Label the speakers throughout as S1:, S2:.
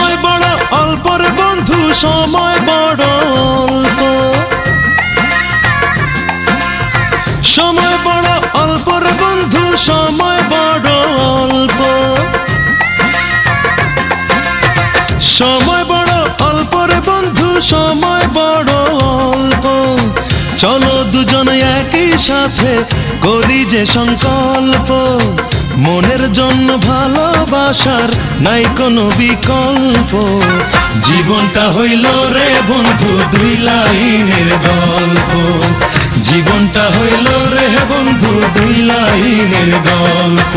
S1: সময় বড় অল্প রে বন্ধু, সময় বড় অল্প। সময় বড় অল্প রে বন্ধু, সময় বড় অল্প। সময় বড় অল্প রে বন্ধু, সময় বড় অল্প। চলো দুজনে একই সাথে করি যে সংকল্প, মনের জন্য ভালোবাসার নাই কোনো বিকল্প। জীবনটা হইল রে বন্ধু দুই লাইনের গল্প, জীবনটা হইল রে বন্ধু দুই লাইনের গল্প।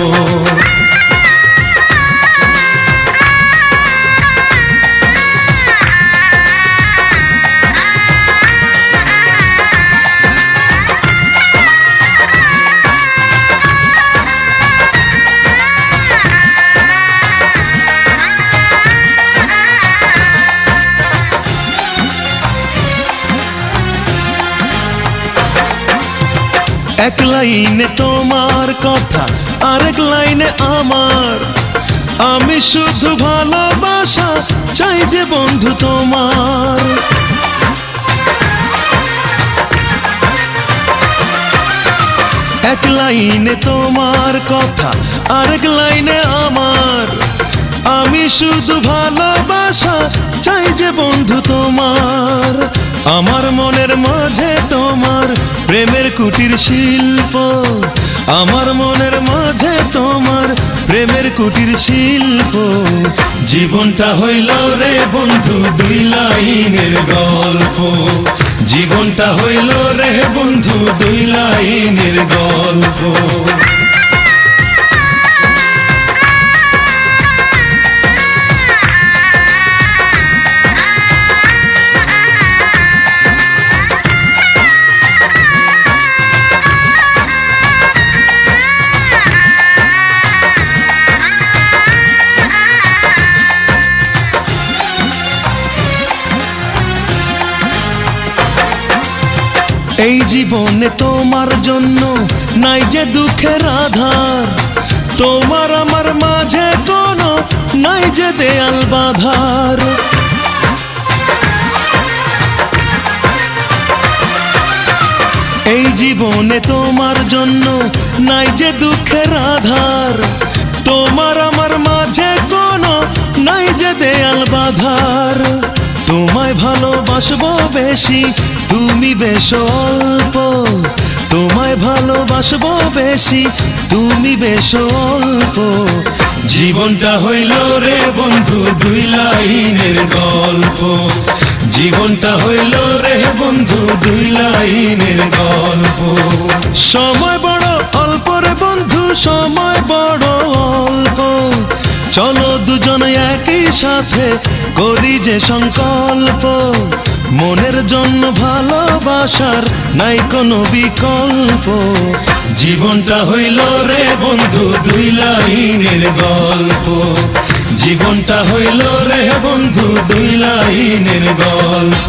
S1: এক লাইনে তোমার কথা, আরেক লাইনে আমার। আমি শুধু ভালোবাসা চাই যে বন্ধু তোমার। এক লাইনে তোমার কথা, আরেক লাইনে আমার। আমি শুধু ভালোবাসা চাই যে বন্ধু তোমার। আমার মনের মাঝে তোমার প্রেমের কুটির শিল্প, আমার মনের মাঝে তোমার প্রেমের কুটির শিল্প। জীবনটা হইল রে বন্ধু দুই লাইনের গল্প, জীবনটা হইল রে বন্ধু দুই লাইনের গল্প। এই জীবনে তোমার জন্য নাই যে দুঃখের আধার, তোমার আমার মাঝে কোনো নাই যে দেয়াল বাঁধার। এই জীবনে তোমার জন্য নাই যে দুঃখের আধার, তোমার আমার মাঝে কোনো নাই যে দেয়াল বাঁধার। তোমায় ভালোবাসবো বেশি, তুমি বেশ অল্প। তোমায় ভালোবাসবো বেশি, তুমি বেশ অল্প। জীবনটা হইল রে বন্ধু দুই লাইনের গল্প, জীবনটা হইল রে বন্ধু দুই লাইনের গল্প। সময় বড় অল্প রে বন্ধু, সময় বড় অল্প। চলো দুজনে একই সাথে করি যে সংকল্প, মনের জন্য ভালোবাসার নাই কোনো বিকল্প। জীবনটা হইল রে বন্ধু দুই লাইনের গল্প, জীবনটা হইল রে বন্ধু দুই লাইনের গল্প।